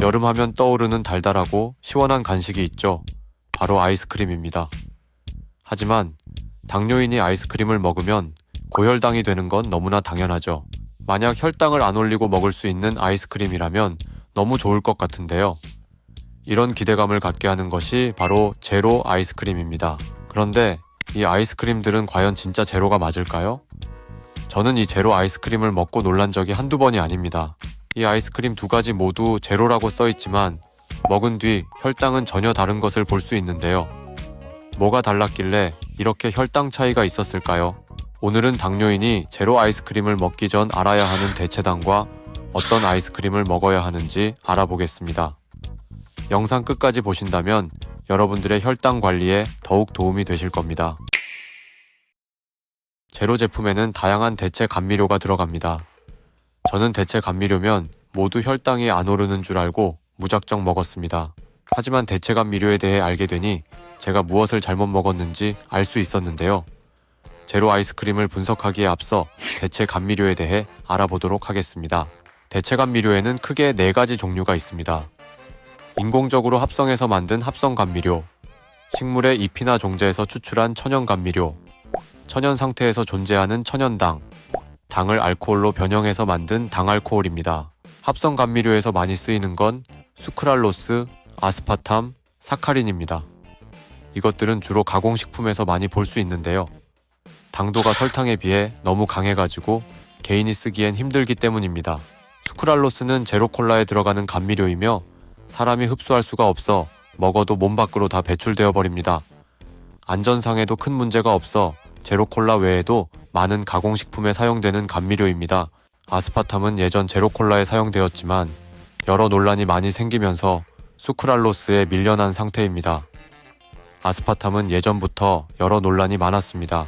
여름하면 떠오르는 달달하고 시원한 간식이 있죠. 바로 아이스크림입니다. 하지만 당뇨인이 아이스크림을 먹으면 고혈당이 되는 건 너무나 당연하죠. 만약 혈당을 안 올리고 먹을 수 있는 아이스크림이라면 너무 좋을 것 같은데요. 이런 기대감을 갖게 하는 것이 바로 제로 아이스크림입니다. 그런데 이 아이스크림들은 과연 진짜 제로가 맞을까요? 저는 이 제로 아이스크림을 먹고 놀란 적이 한두 번이 아닙니다. 이 아이스크림 두 가지 모두 제로라고 써있지만 먹은 뒤 혈당은 전혀 다른 것을 볼 수 있는데요. 뭐가 달랐길래 이렇게 혈당 차이가 있었을까요? 오늘은 당뇨인이 제로 아이스크림을 먹기 전 알아야 하는 대체당과 어떤 아이스크림을 먹어야 하는지 알아보겠습니다. 영상 끝까지 보신다면 여러분들의 혈당 관리에 더욱 도움이 되실 겁니다. 제로 제품에는 다양한 대체 감미료가 들어갑니다. 저는 대체 감미료면 모두 혈당이 안 오르는 줄 알고 무작정 먹었습니다. 하지만 대체 감미료에 대해 알게 되니 제가 무엇을 잘못 먹었는지 알 수 있었는데요. 제로 아이스크림을 분석하기에 앞서 대체 감미료에 대해 알아보도록 하겠습니다. 대체 감미료에는 크게 4가지 종류가 있습니다. 인공적으로 합성해서 만든 합성 감미료, 식물의 잎이나 종자에서 추출한 천연 감미료, 천연 상태에서 존재하는 천연당, 당을 알코올로 변형해서 만든 당알코올입니다. 합성 감미료에서 많이 쓰이는 건 수크랄로스, 아스파탐, 사카린입니다. 이것들은 주로 가공식품에서 많이 볼 수 있는데요. 당도가 설탕에 비해 너무 강해가지고 개인이 쓰기엔 힘들기 때문입니다. 수크랄로스는 제로콜라에 들어가는 감미료이며 사람이 흡수할 수가 없어 먹어도 몸 밖으로 다 배출되어 버립니다. 안전상에도 큰 문제가 없어 제로콜라 외에도 많은 가공식품에 사용되는 감미료입니다. 아스파탐은 예전 제로콜라에 사용되었지만 여러 논란이 많이 생기면서 수크랄로스에 밀려난 상태입니다. 아스파탐은 예전부터 여러 논란이 많았습니다.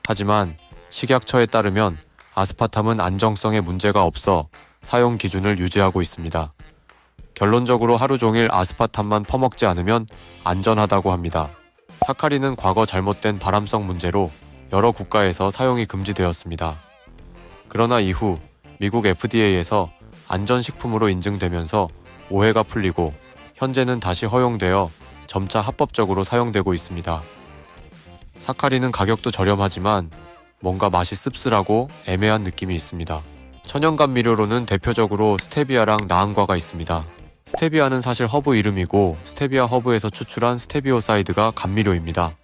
하지만 식약처에 따르면 아스파탐은 안정성에 문제가 없어 사용 기준을 유지하고 있습니다. 결론적으로 하루 종일 아스파탐만 퍼먹지 않으면 안전하다고 합니다. 사카린은 과거 잘못된 발암성 문제로 여러 국가에서 사용이 금지되었습니다. 그러나 이후 미국 FDA에서 안전식품으로 인증되면서 오해가 풀리고 현재는 다시 허용되어 점차 합법적으로 사용되고 있습니다. 사카린은 가격도 저렴하지만 뭔가 맛이 씁쓸하고 애매한 느낌이 있습니다. 천연 감미료로는 대표적으로 스테비아랑 나항과가 있습니다. 스테비아는 사실 허브 이름이고 스테비아 허브에서 추출한 스테비오사이드가 감미료입니다.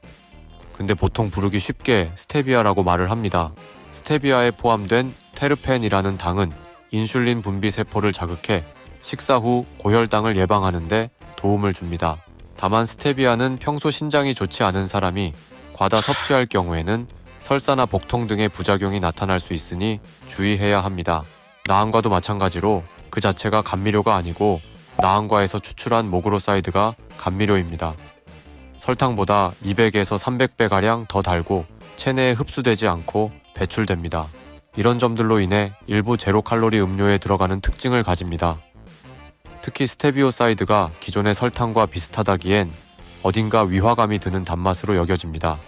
근데 보통 부르기 쉽게 스테비아라고 말을 합니다. 스테비아에 포함된 테르펜이라는 당은 인슐린 분비 세포를 자극해 식사 후 고혈당을 예방하는데 도움을 줍니다. 다만 스테비아는 평소 신장이 좋지 않은 사람이 과다 섭취할 경우에는 설사나 복통 등의 부작용이 나타날 수 있으니 주의해야 합니다. 나항과도 마찬가지로 그 자체가 감미료가 아니고 나항과에서 추출한 모그로사이드가 감미료입니다. 설탕보다 200에서 300배가량 더 달고 체내에 흡수되지 않고 배출됩니다. 이런 점들로 인해 일부 제로칼로리 음료에 들어가는 특징을 가집니다. 특히 스테비오사이드가 기존의 설탕과 비슷하다기엔 어딘가 위화감이 드는 단맛으로 여겨집니다.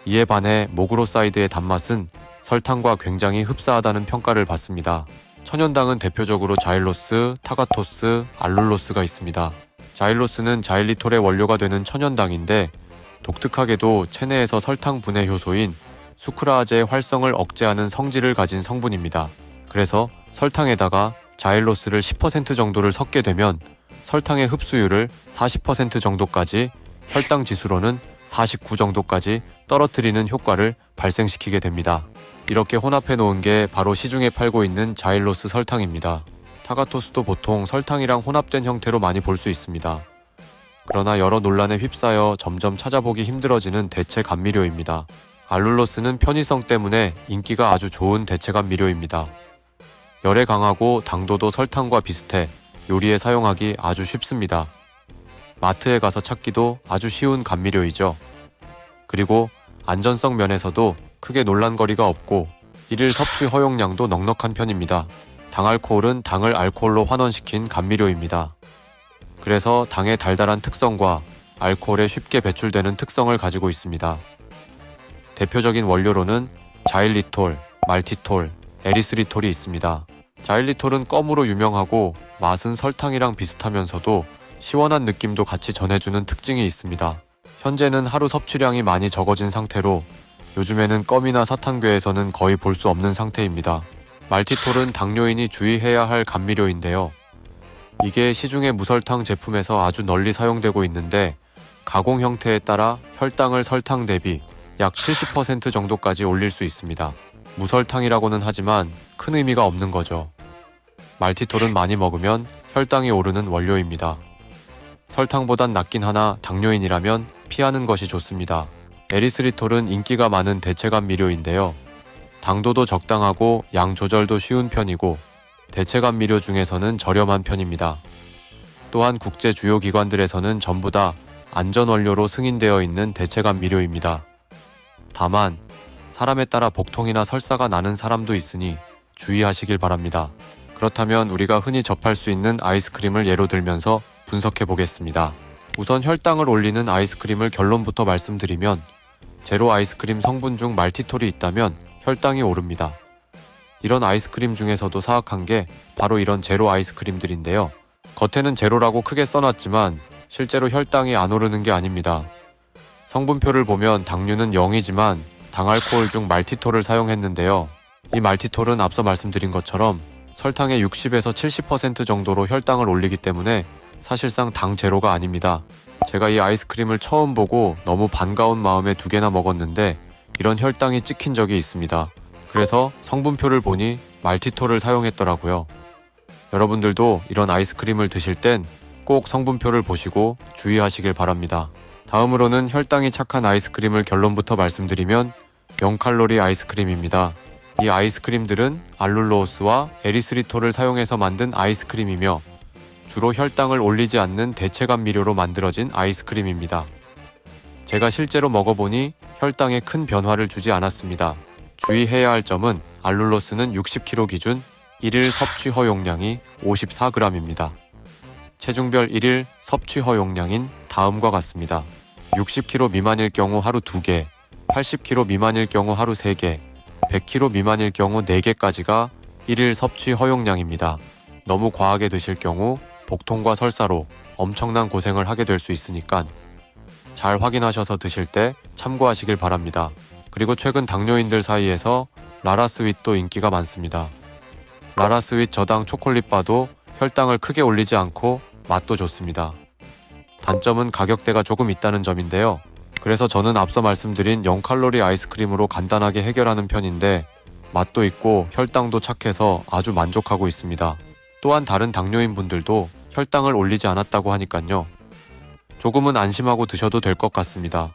이에 반해 모그로사이드의 단맛은 설탕과 굉장히 흡사하다는 평가를 받습니다. 천연당은 대표적으로 자일로스, 타가토스, 알룰로스가 있습니다. 자일로스는 자일리톨의 원료가 되는 천연당인데 독특하게도 체내에서 설탕 분해 효소인 수크라아제의 활성을 억제하는 성질을 가진 성분입니다. 그래서 설탕에다가 자일로스를 10% 정도를 섞게 되면 설탕의 흡수율을 40% 정도까지, 혈당 지수로는 49 정도까지 떨어뜨리는 효과를 발생시키게 됩니다. 이렇게 혼합해 놓은 게 바로 시중에 팔고 있는 자일로스 설탕입니다. 타가토스도 보통 설탕이랑 혼합된 형태로 많이 볼 수 있습니다. 그러나 여러 논란에 휩싸여 점점 찾아보기 힘들어지는 대체 감미료입니다. 알룰로스는 편의성 때문에 인기가 아주 좋은 대체 감미료입니다. 열에 강하고 당도도 설탕과 비슷해 요리에 사용하기 아주 쉽습니다. 마트에 가서 찾기도 아주 쉬운 감미료이죠. 그리고 안전성 면에서도 크게 논란거리가 없고 일일 섭취 허용량도 넉넉한 편입니다. 당알코올은 당을 알코올로 환원시킨 감미료입니다. 그래서 당의 달달한 특성과 알코올에 쉽게 배출되는 특성을 가지고 있습니다. 대표적인 원료로는 자일리톨, 말티톨, 에리스리톨이 있습니다. 자일리톨은 껌으로 유명하고 맛은 설탕이랑 비슷하면서도 시원한 느낌도 같이 전해주는 특징이 있습니다. 현재는 하루 섭취량이 많이 적어진 상태로 요즘에는 껌이나 사탕괴에서는 거의 볼 수 없는 상태입니다. 말티톨은 당뇨인이 주의해야 할 감미료인데요. 이게 시중의 무설탕 제품에서 아주 널리 사용되고 있는데 가공 형태에 따라 혈당을 설탕 대비 약 70% 정도까지 올릴 수 있습니다. 무설탕이라고는 하지만 큰 의미가 없는 거죠. 말티톨은 많이 먹으면 혈당이 오르는 원료입니다. 설탕보단 낫긴 하나 당뇨인이라면 피하는 것이 좋습니다. 에리스리톨은 인기가 많은 대체감미료인데요. 당도도 적당하고 양 조절도 쉬운 편이고 대체감미료 중에서는 저렴한 편입니다. 또한 국제 주요 기관들에서는 전부 다 안전원료로 승인되어 있는 대체감미료입니다. 다만 사람에 따라 복통이나 설사가 나는 사람도 있으니 주의하시길 바랍니다. 그렇다면 우리가 흔히 접할 수 있는 아이스크림을 예로 들면서 분석해 보겠습니다. 우선 혈당을 올리는 아이스크림을 결론부터 말씀드리면 제로 아이스크림 성분 중 말티톨이 있다면 혈당이 오릅니다. 이런 아이스크림 중에서도 사악한 게 바로 이런 제로 아이스크림들인데요. 겉에는 제로라고 크게 써놨지만 실제로 혈당이 안 오르는 게 아닙니다. 성분표를 보면 당류는 0이지만 당알코올 중 말티톨을 사용했는데요. 이 말티톨은 앞서 말씀드린 것처럼 설탕의 60에서 70% 정도로 혈당을 올리기 때문에 사실상 당 제로가 아닙니다. 제가 이 아이스크림을 처음 보고 너무 반가운 마음에 2개나 먹었는데 이런 혈당이 찍힌 적이 있습니다. 그래서 성분표를 보니 말티톨을 사용했더라고요. 여러분들도 이런 아이스크림을 드실 땐 꼭 성분표를 보시고 주의하시길 바랍니다. 다음으로는 혈당이 착한 아이스크림을 결론부터 말씀드리면 0칼로리 아이스크림입니다. 이 아이스크림들은 알룰로스와 에리스리톨을 사용해서 만든 아이스크림이며 주로 혈당을 올리지 않는 대체감미료로 만들어진 아이스크림입니다. 제가 실제로 먹어보니 혈당에 큰 변화를 주지 않았습니다. 주의해야 할 점은 알룰로스는 60kg 기준 1일 섭취 허용량이 54g입니다. 체중별 1일 섭취 허용량인 다음과 같습니다. 60kg 미만일 경우 하루 2개, 80kg 미만일 경우 하루 3개, 100kg 미만일 경우 4개까지가 1일 섭취 허용량입니다. 너무 과하게 드실 경우 복통과 설사로 엄청난 고생을 하게 될 수 있으니까 잘 확인하셔서 드실 때 참고하시길 바랍니다. 그리고 최근 당뇨인들 사이에서 라라스윗도 인기가 많습니다. 라라스윗 저당 초콜릿바도 혈당을 크게 올리지 않고 맛도 좋습니다. 단점은 가격대가 조금 있다는 점인데요. 그래서 저는 앞서 말씀드린 0칼로리 아이스크림으로 간단하게 해결하는 편인데 맛도 있고 혈당도 착해서 아주 만족하고 있습니다. 또한 다른 당뇨인 분들도 혈당을 올리지 않았다고 하니깐요. 조금은 안심하고 드셔도 될 것 같습니다.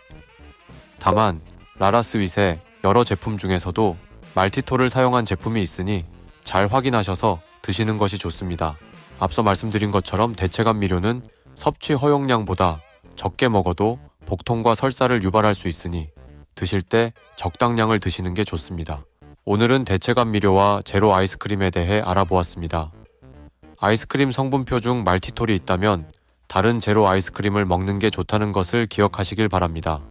다만 라라스윗의 여러 제품 중에서도 말티톨을 사용한 제품이 있으니 잘 확인하셔서 드시는 것이 좋습니다. 앞서 말씀드린 것처럼 대체감미료는 섭취 허용량보다 적게 먹어도 복통과 설사를 유발할 수 있으니 드실 때 적당량을 드시는 게 좋습니다. 오늘은 대체감미료와 제로 아이스크림에 대해 알아보았습니다. 아이스크림 성분표 중 말티톨이 있다면 다른 제로 아이스크림을 먹는 게 좋다는 것을 기억하시길 바랍니다.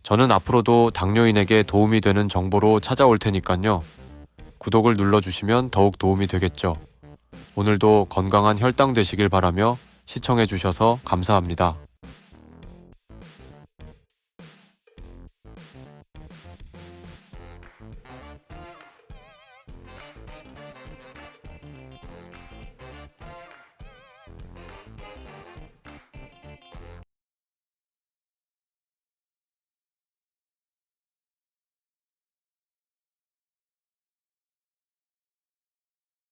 저는 앞으로도 당뇨인에게 도움이 되는 정보로 찾아올 테니깐요. 구독을 눌러주시면 더욱 도움이 되겠죠. 오늘도 건강한 혈당 되시길 바라며 시청해주셔서 감사합니다.